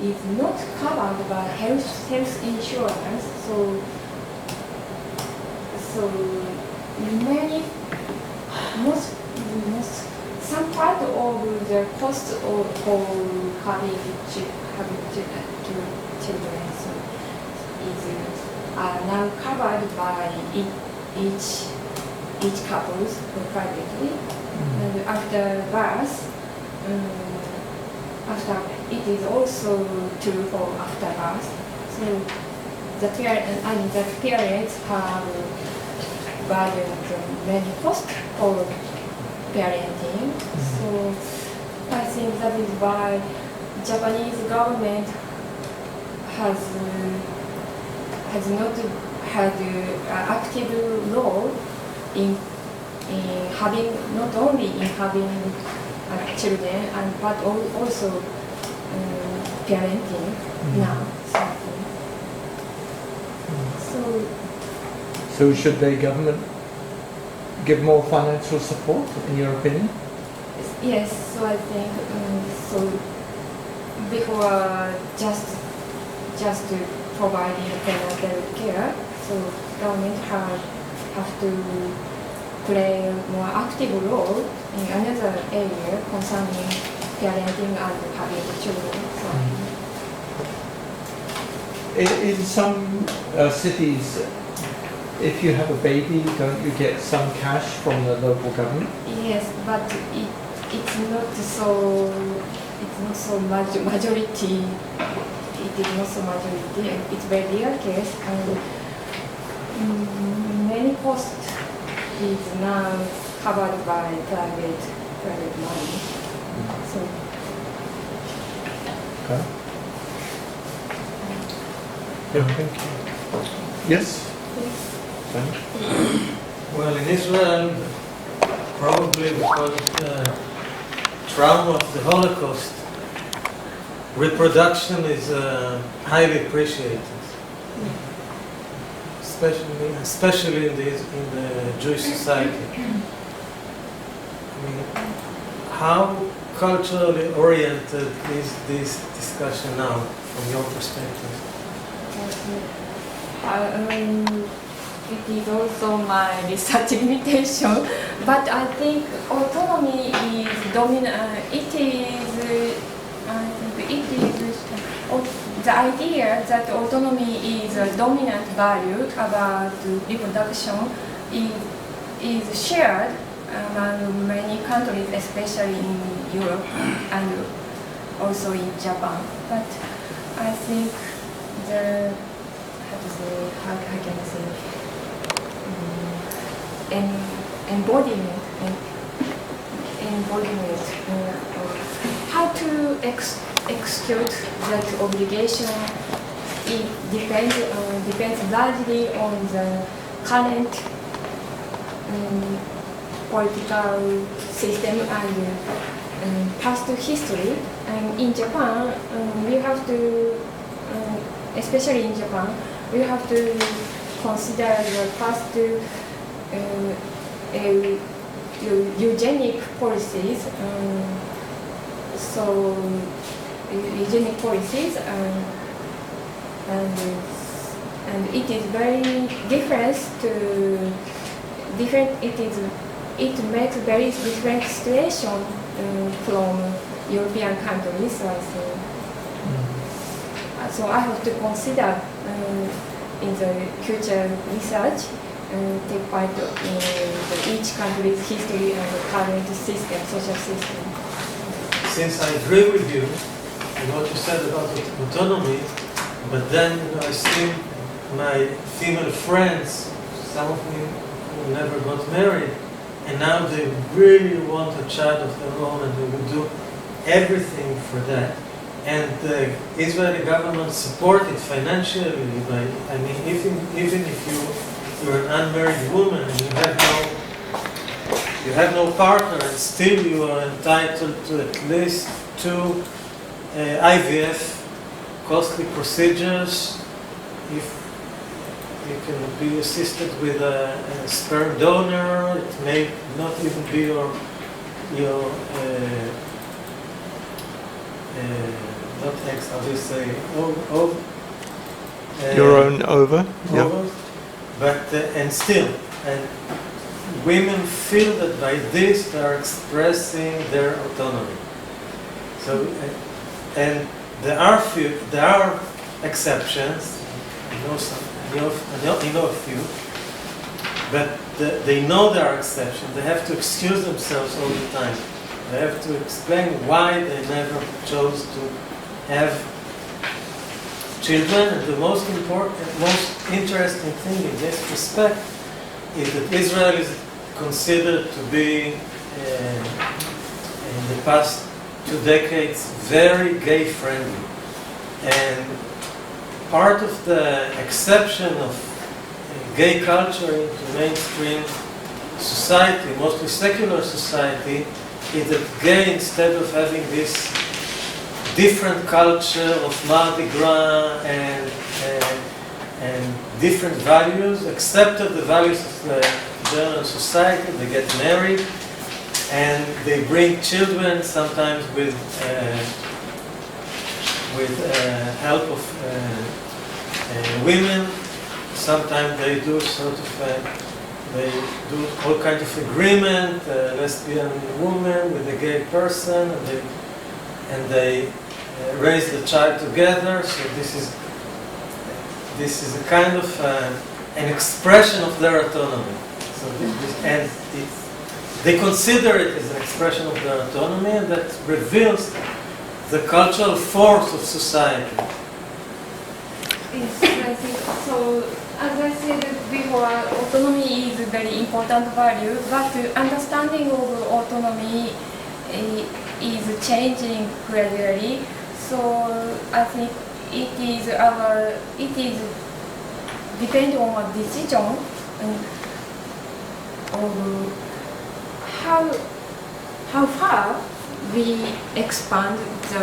is not covered by health insurance. So many most some part of the cost for having children is now covered by each couples privately, and after birth. After it is also true for after birth. So the parents have burden many costs for parenting. So I think that is why Japanese government has not had an active role in having, not only in having children, but also parenting now. So should the government give more financial support, in your opinion? Yes, so I think so. Before just providing prenatal care, so government have to play a more active role in another area concerning parenting and having children. In some cities, if you have a baby, don't you get some cash from the local government? Yes, but it's not so majority. It is not so majority. It's very rare case, and many costs is now covered by private money. So. Okay. Yeah, thank you. Yes? Well, in Israel, probably because of the trauma of the Holocaust, reproduction is highly appreciated, especially in the Jewish society. I mean, how culturally oriented is this discussion now, from your perspective? It is also my research limitation, but I think autonomy is dominant. The idea that autonomy is a dominant value about reproduction is shared among many countries, especially in Europe and also in Japan. But I think how can I say, embodiment, how to execute that obligation. It depends largely on the current political system and past history. And in Japan, we have to, especially in Japan, we have to consider the past eugenic policies. So eugenic policies, and it is very different. It makes very different situation from European countries. So I have to consider in the future research, take part in each country's history and the current system, social system. Since I agree with you in what you said about autonomy, but then I see my female friends, some of them who never got married, and now they really want a child of their own, and they will do everything for that. And the Israeli government support it financially. I mean, even if you're an unmarried woman and you have no partner, and still you are entitled to at least 2 IVF costly procedures. If you can be assisted with a sperm donor, it may not even be your not eggs, how do you say, ov, Your own ova? Yeah. ovals, but and still, and women feel that by this they are expressing their autonomy. So, and there are exceptions. I know some. I know a few, but they know there are exceptions. They have to excuse themselves all the time. They have to explain why they never chose to have children. And the most important, most interesting thing in this respect is that Israel is considered to be, in the past 2 decades, very gay-friendly. And part of the exception of gay culture into mainstream society, mostly secular society, is that gay, instead of having this different culture of Mardi Gras and different values, accepted the values of the general society, they get married, and they bring children, sometimes with help of women. Sometimes they do sort of they do all kinds of agreement, lesbian woman with a gay person, and they raise the child together. So this is a kind of an expression of their autonomy. So and they consider it as an expression of their autonomy, and that reveals the cultural force of society. Yes, I think so. As I said before, autonomy is a very important value, but understanding of autonomy is changing gradually. So I think it is depend on a decision of how far we expand the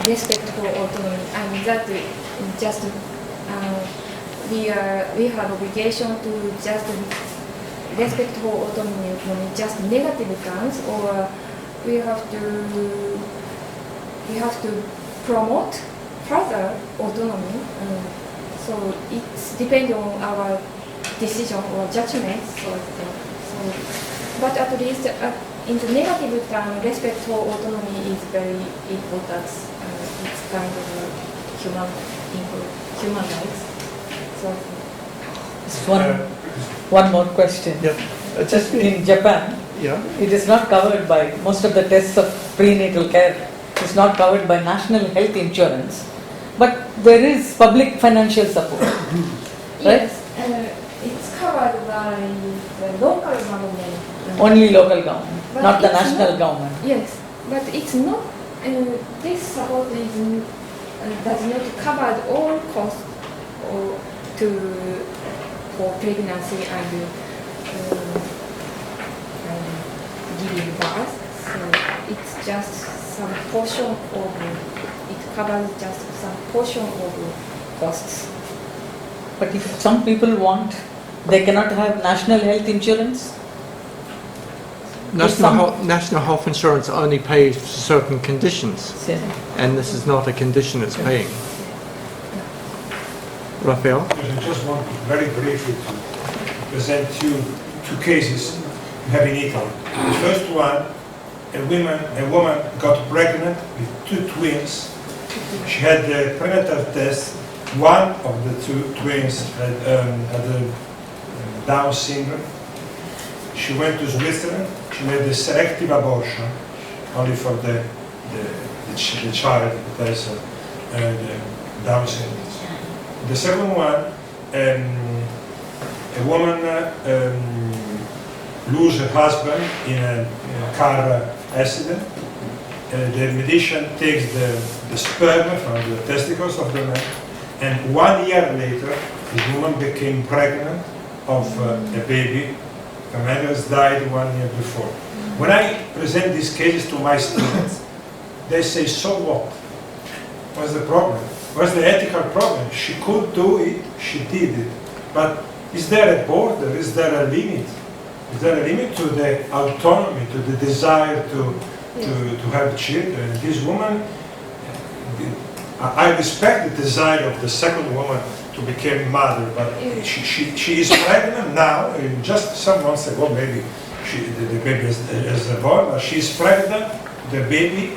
respect for autonomy, and that just we have obligation to just respect for autonomy from just negative terms, or we have to promote further autonomy. So it depends on our decision or judgment. So but at least in the negative term, respect for autonomy is very important. It's kind of human rights. So just one more question. Yeah. Just In Japan, yeah. it is not covered by most of the tests of prenatal care. It's not covered by national health insurance, but there is public financial support. Right? yes, it's covered by the local government. Only local government, But not the it's national not- government. Yes, but it's not. This support does not cover all costs for pregnancy and giving birth. So it's just some portion of it covers just some portion of costs. But if some people want, they cannot have national health insurance. National health insurance only pays for certain conditions, Yeah. and this is not a condition it's paying. Raphael? I just want very briefly to present you 2 cases we have in Italy. The first one, a woman got pregnant with 2 twins. She had the prenatal test. One of the 2 twins had Down syndrome. She went to Switzerland. She made a selective abortion only for the child that has the Down syndrome. The second one, a woman lose her husband in a car accident. The medician takes the sperm from the testicles of the man, and 1 year later, this woman became pregnant of a baby. The man has died 1 year before. When I present these cases to my students, they say, so what? What's the problem? What's the ethical problem? She could do it, she did it. But is there a border? Is there a limit? Is there a limit to the autonomy, to the desire to to have children. This woman, I respect the desire of the second woman to become mother, but she is pregnant now. Just some months ago, maybe the baby is born. But she is pregnant. The baby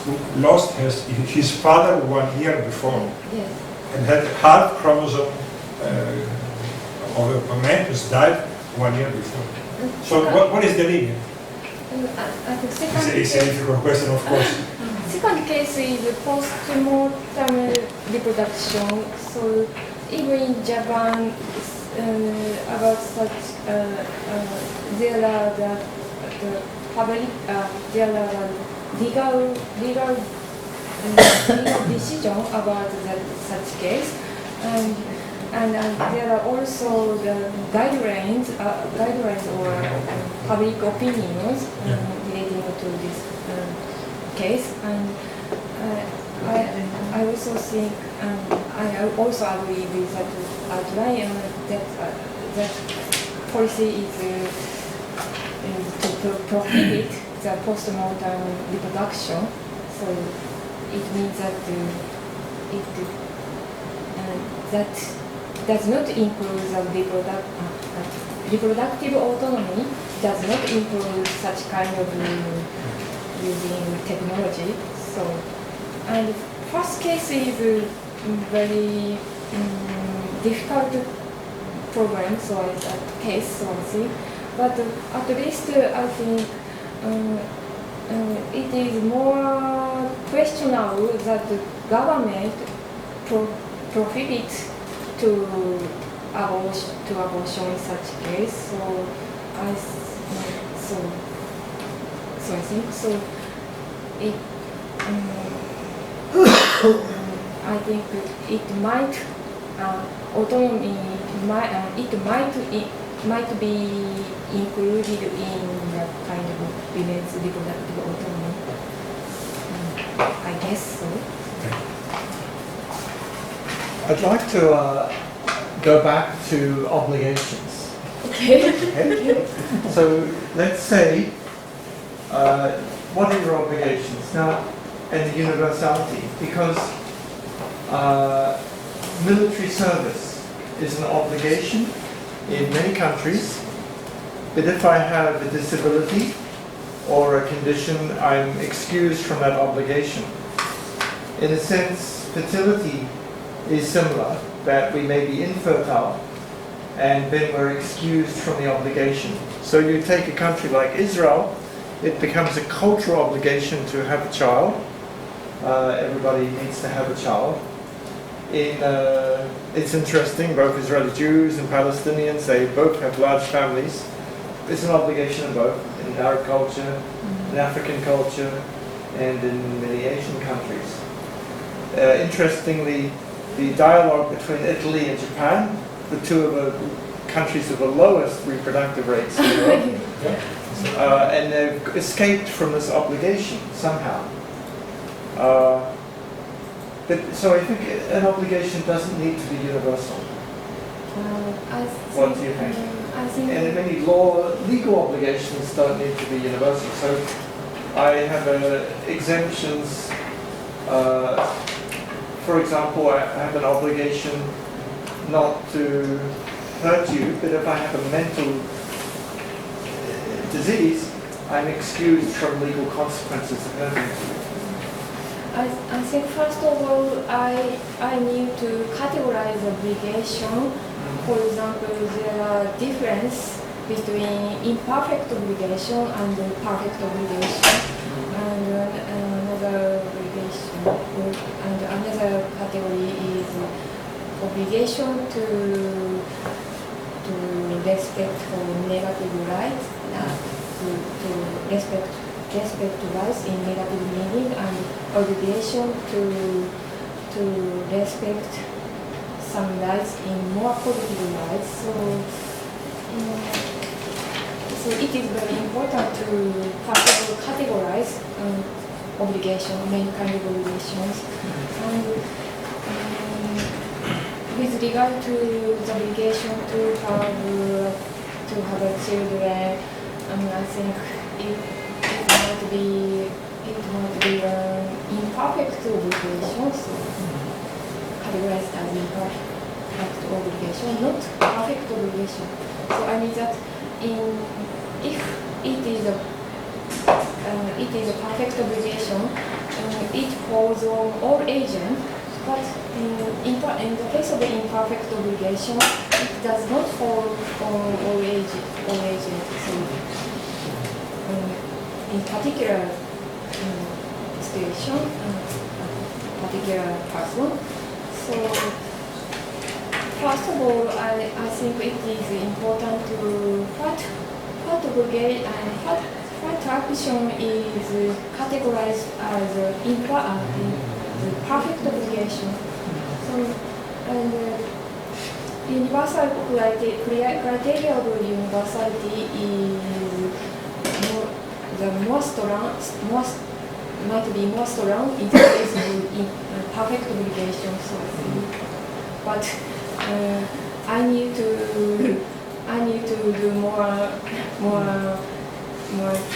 who lost his father 1 year before, Yes. and had half chromosome of a man who's died 1 year before. So what is the limit? I think It's a difficult question, of course. second case is post-mortem reproduction. So even in Japan, about such, there are the public, there are legal decision about such case, and there are also the guidelines or public opinions relating to this case. And I also think, I also agree with that outline that policy is to prohibit the post-mortem reproduction. So it means that that does not include the reproductive autonomy, does not include such kind of using technology. So, and first case is very difficult problem, so it's a case, so I think. But at least I think it is more questionable that the government prohibits to abortion in such case. So I think so. It I think it might autonomy might be included in the kind of women's reproductive autonomy. I guess so. I'd like to go back to obligations. Okay. Okay? So let's say, what are your obligations? Now, and the universality, because military service is an obligation in many countries, but if I have a disability or a condition, I'm excused from that obligation. In a sense, fertility is similar, that we may be infertile and then we're excused from the obligation. So you take a country like Israel, it becomes a cultural obligation to have a child. Everybody needs to have a child. It's interesting, both Israeli Jews and Palestinians, they both have large families. It's an obligation in both, in Arab culture, in African culture, and in many Asian countries. Interestingly, the dialogue between Italy and Japan, the two of the countries with the lowest reproductive rates in the world, and they've escaped from this obligation somehow. So I think an obligation doesn't need to be universal. What do you think? I think And many legal obligations don't need to be universal. So I have exemptions. For example, I have an obligation not to hurt you, but if I have a mental disease, I'm excused from legal consequences of hurting you. I think first of all, I need to categorize obligation. For example, there are difference between imperfect obligation and perfect obligation, and another obligation, and another category is obligation to respect for negative rights, to respect rights in negative meaning, and obligation to respect some rights in more positive rights. So it is very important to first of all categorize obligation, many kind of obligations, and with regard to the obligation to have a children, I think it might be an imperfect obligation, so categorized as imperfect obligation, not perfect obligation. So I mean that if it is a perfect obligation, it falls on all agents, but in the case of the imperfect obligation, it does not fall on all agents. So in particular situation, particular person. So first of all, I think it is important to what obligation and what action is categorized as perfect obligation. So and universal criteria of universality is might be more strong in the case of perfect obligation. So, but I need to do more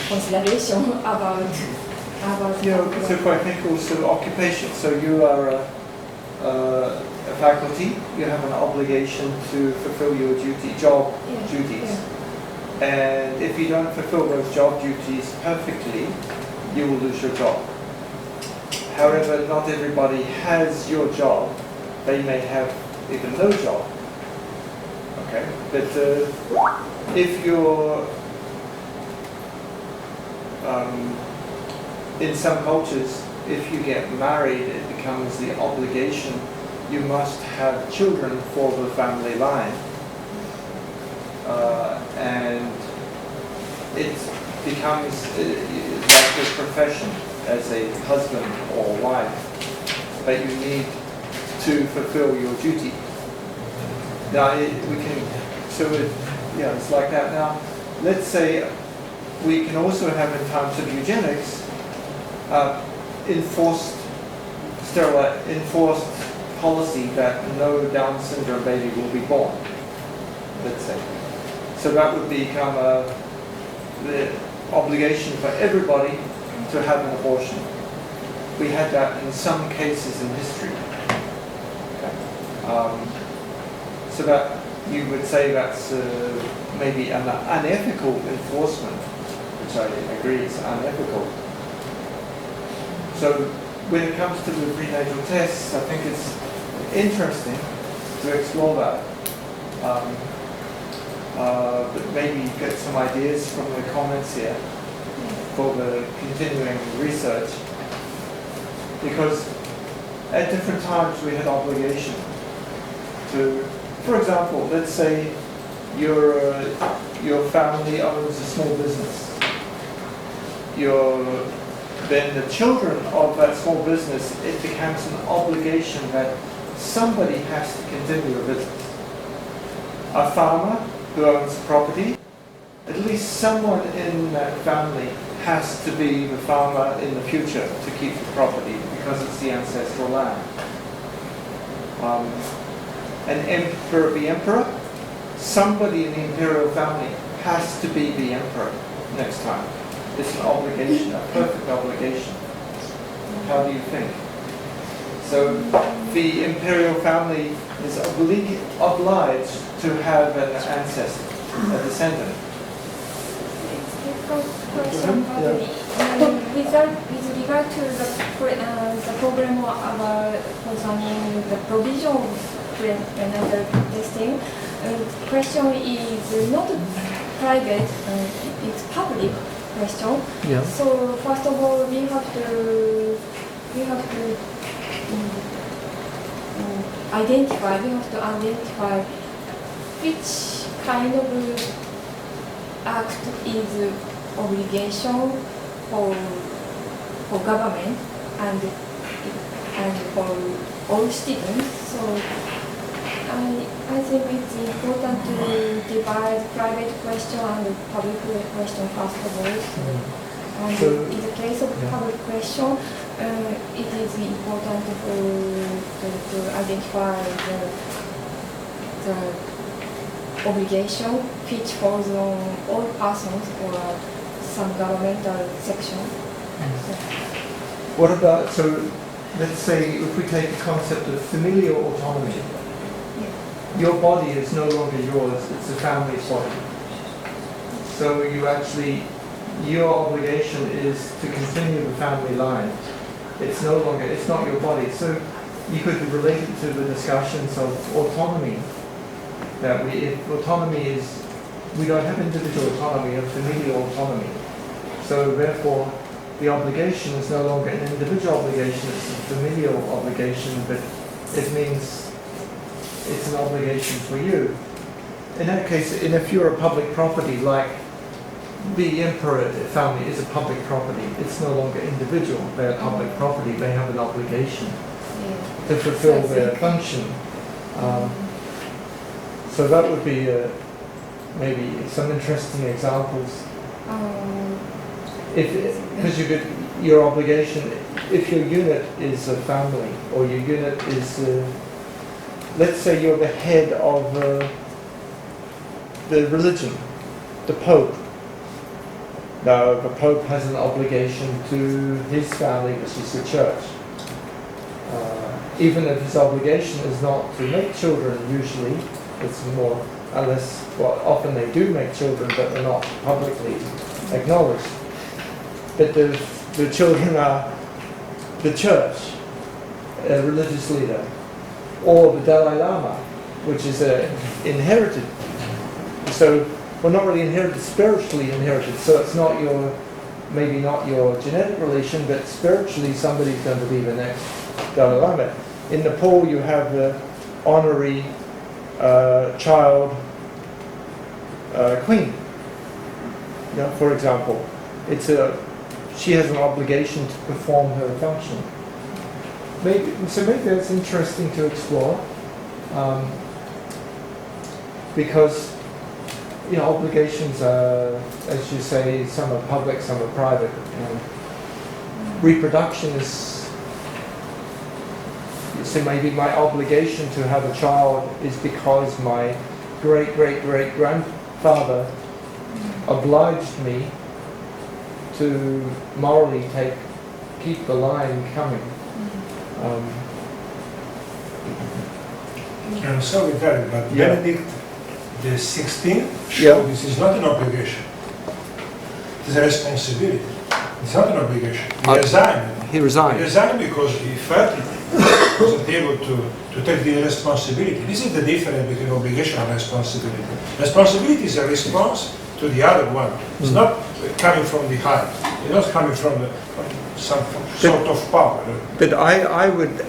consideration about. Yeah, so I think also occupation. So you are a faculty. You have an obligation to fulfill your job duties. Yeah. And if you don't fulfill those job duties perfectly, you will lose your job. However, not everybody has your job. They may have even no job. Okay, but if you're in some cultures, if you get married, it becomes the obligation. You must have children for the family line. And it becomes like a profession as a husband or wife, but you need to fulfill your duty. Now it's like that. Now, let's say we can also have in times of eugenics enforced policy that no Down syndrome baby will be born, let's say. So that would become the obligation for everybody to have an abortion. We had that in some cases in history. Okay. So that you would say that's maybe an unethical enforcement, which I agree is unethical. So when it comes to the prenatal tests, I think it's interesting to explore that. But maybe get some ideas from the comments here for the continuing research, because at different times we had obligation to, for example, let's say your family owns a small business. Then the children of that small business, it becomes an obligation that somebody has to continue a business. A farmer who owns property, at least someone in that family has to be the farmer in the future to keep the property because it's the ancestral land. The emperor, somebody in the imperial family has to be the emperor next time. It's an obligation, a perfect obligation. How do you think? So the imperial family is obliged to have an ancestor, a descendant. Question, with regard to the problem about concerning the provision of prenatal testing, the question is not private, it's public question. Yeah. So first of all, we have to identify which kind of act is obligation for government and for all students. So I think it's important to divide private question and public question first of all. And in the case of public question, it is important to identify the obligation which falls on all persons or some governmental section. What about, so let's say if we take the concept of familial autonomy, your body is no longer yours, it's the family's body. So you actually, your obligation is to continue the family line. It's no longer, it's not your body. So you could relate it to the discussions of autonomy. That if autonomy is, we don't have individual autonomy, we have familial autonomy. So therefore, the obligation is no longer an individual obligation, it's a familial obligation, but it means it's an obligation for you. In that case, and if you're a public property, like the emperor family is a public property, it's no longer individual, they're public property, they have an obligation to fulfill their function. So that would be maybe some interesting examples. Because you could, your obligation, if your unit is a family, or your unit is, let's say you're the head of the religion, the Pope. Now, the Pope has an obligation to his family, which is the church. Even if his obligation is not to make children, usually, it's more, unless, well, often they do make children, but they're not publicly acknowledged. But the children are the church, a religious leader, or the Dalai Lama, which is inherited. So, well, not really inherited, spiritually inherited. So it's not your, maybe not your genetic relation, but spiritually somebody's going to be the next Dalai Lama. In Nepal, you have the honorary child queen. You know, for example, she has an obligation to perform her function. Maybe that's interesting to explore, because obligations are, as you say, some are public, some are private. Reproduction is, so maybe my obligation to have a child is because my great-great-great-grandfather obliged me to morally keep the line coming. I'm sorry, Derek, but Yeah. Benedict the 16th showed this is not an obligation. It is a responsibility. It's not an obligation. He resigned. He resigned. He resigned because he felt he wasn't able to take the responsibility. This is the difference between obligation and responsibility. Responsibility is a response to the other one. It's not coming from behind. It's not coming from some sort of power. But I would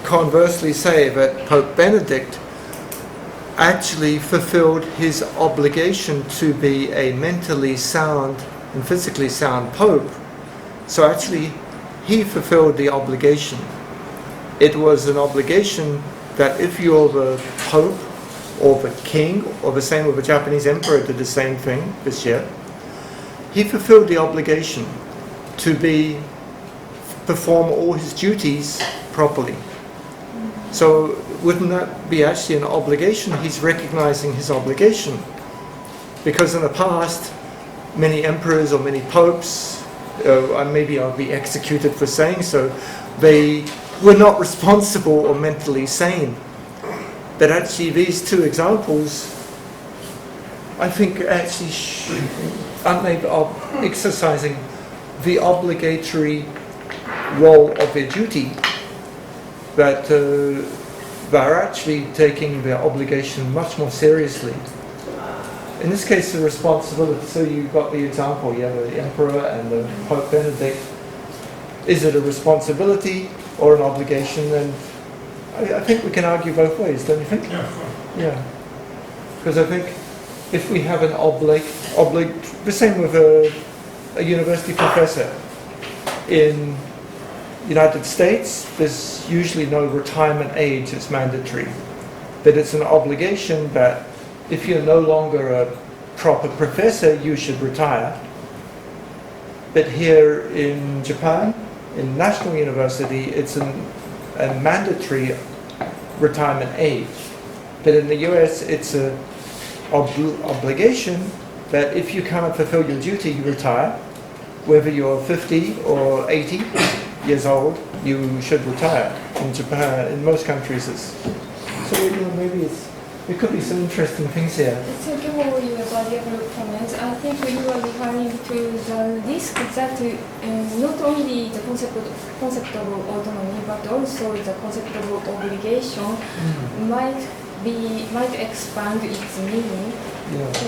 conversely say that Pope Benedict actually fulfilled his obligation to be a mentally sound and physically sound Pope. So actually, he fulfilled the obligation. It was an obligation that if you're the Pope or the King, or the same with the Japanese Emperor did the same thing this year, he fulfilled the obligation to perform all his duties properly. So wouldn't that be actually an obligation? He's recognizing his obligation. Because in the past, many emperors or many popes, maybe I'll be executed for saying so, they were not responsible or mentally sane. But actually these two examples, I think actually aren't they exercising the obligatory role of their duty, that they're actually taking their obligation much more seriously. In this case, the responsibility, so you've got the example, you have the Emperor and the Pope Benedict. Is it a responsibility or an obligation? And I think we can argue both ways, don't you think? Yeah, of course. Yeah. Because I think if we have an the same with a university professor. In United States, there's usually no retirement age, it's mandatory. But it's an obligation that if you're no longer a proper professor, you should retire. But here in Japan, in National University, it's a mandatory retirement age. But in the US, it's an obligation that if you cannot fulfill your duty, you retire. whether you're 50 or 80 years old, you should retire. In Japan, in most countries, it's so maybe it could be some interesting things here. Thank you for your valuable comments. I think you are referring to the risk that not only the concept of autonomy, but also the concept of obligation might expand its meaning. Yeah. So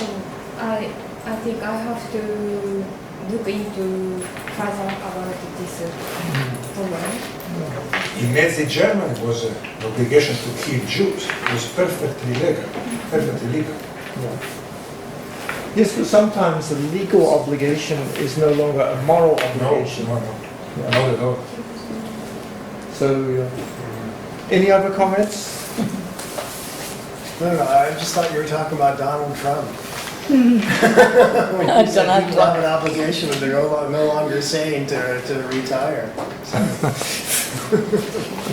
I think I have to look into further about this problem. In Nazi Germany, it was an obligation to kill Jews. It was perfectly legal. Perfectly legal. Yeah. Yes, but sometimes the legal obligation is no longer a moral obligation. No, Yeah. not at all. So, any other comments? No, I just thought you were talking about Donald Trump. When you said people have an obligation that they're no longer saying to retire.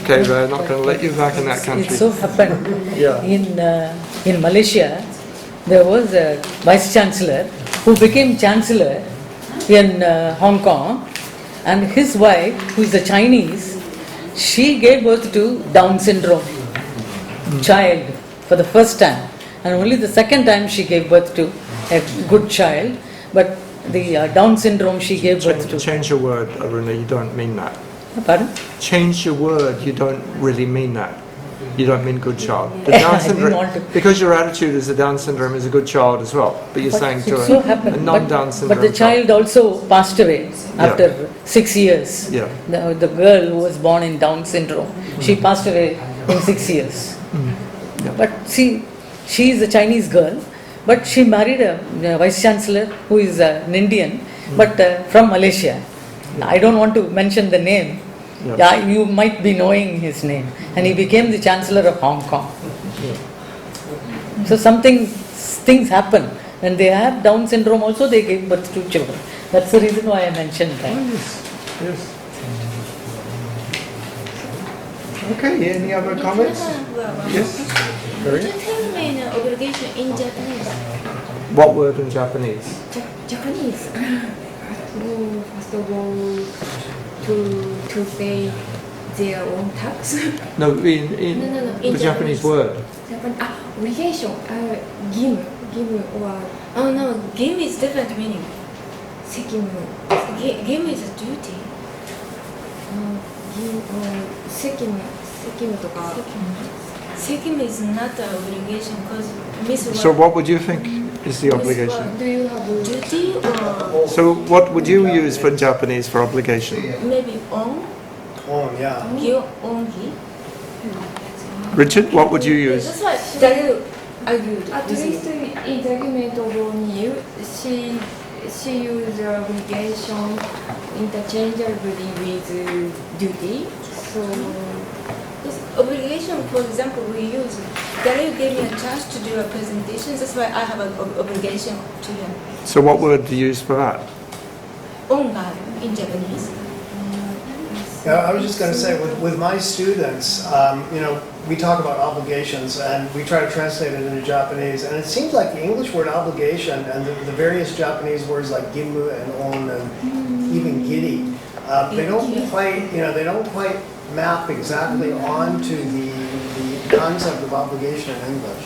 Okay, we're not going to let you back in that country. It so happened Yeah. in Malaysia, there was a vice chancellor who became chancellor in Hong Kong, and his wife, who is a Chinese, she gave birth to Down syndrome child for the first time, and only the second time she gave birth to a good child, but the Down syndrome she gave birth to. Change your word, Aruna, you don't mean that. Pardon? Change your word, you don't really mean that. You don't mean good child. The I Down didn't syndrome, want to. because your attitude is the Down syndrome is a good child as well, but you're saying to It so a happened, non-Down syndrome but the child also passed away after 6 years. Yeah. The girl who was born in Down syndrome, she passed away in 6 years. Yeah. But see, she is a Chinese girl, but she married a vice chancellor who is an Indian, but from Malaysia. I don't want to mention the name. Yeah. Yeah, you might be knowing his name, and he became the chancellor of Hong Kong. So things happen. When they have Down syndrome also, they give birth to children. That's the reason why I mentioned that. Yes. Okay, any other comments? Yes? Could you tell me an obligation in Japanese? What word in Japanese? Japanese. So first of all, to pay their own tax. No, in No, in the Japanese Japanese. word. Obligation. Gimu or Oh no, game is different meaning. sekimu. Game is a duty. Sekimu とか Sekim is not an obligation because Miss So what would you think is the obligation? Do you have a duty or So what would you use for Japanese for obligation? maybe on, Oh, yeah. gyo, ongi. Richard, what would you use? That's why Daryl argued At with least me. in the argument of O'Neill, she used the obligation interchangeably with duty. So This obligation, for example, we use Daryl gave me a chance to do a presentation. That's why I have an obligation to him. So what word do you use for that? Onga in Japanese. Yeah, I was just going to say, with my students, we talk about obligations and we try to translate it into Japanese, and it seems like the English word obligation and the various Japanese words like gimu and on and even giri, they don't quite map exactly onto the concept of obligation in English.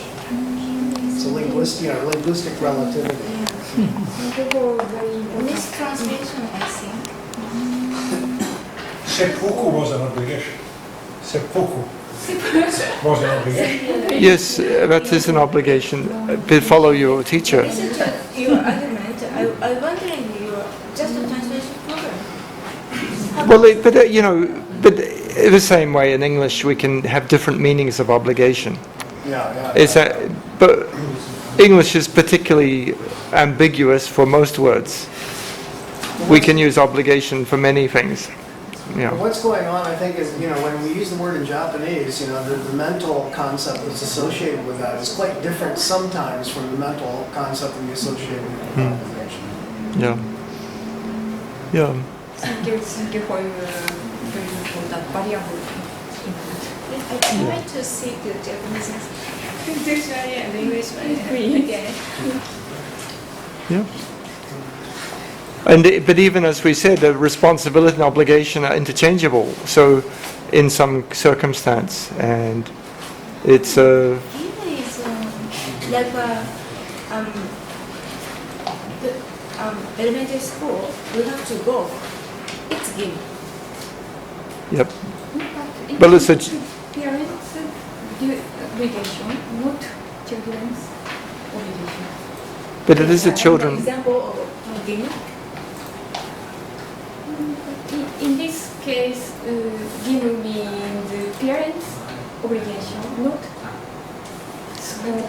It's a linguistic relativity. thank you for very important. Mistranslation, I think. Seppuku was an obligation. Seppuku was an obligation. Yes, that is an obligation. Follow your teacher. Listen to your argument. I'm wondering your just a translation program. Well, but the same way in English we can have different meanings of obligation. Yeah. But English is particularly ambiguous for most words. We can use obligation for many things. Yeah. But what's going on, I think, is, when we use the word in Japanese, the mental concept that's associated with that is quite different sometimes from the mental concept we associate with obligation. Yeah. Yeah. Thank you for your very important valuable input. I try to speak the Japanese and English again. Yeah. But even as we said, the responsibility and obligation are interchangeable. So, in some circumstance, and it's Gina is like elementary school. We have to go. It's given. yep. But But it's a- parents' obligation, not children's obligation. But it is the children. Example of given. In this case, given means parents' obligation, not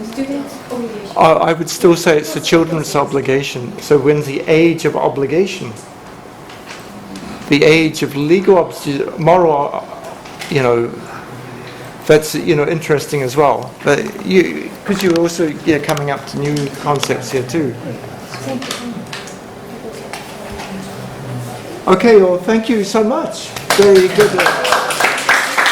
students' obligation. I would still say it's the children's obligation. So when's the age of obligation? The age of legal, moral, that's, interesting as well. But because you're also coming up to new concepts here too. Okay, well, thank you so much. Very good.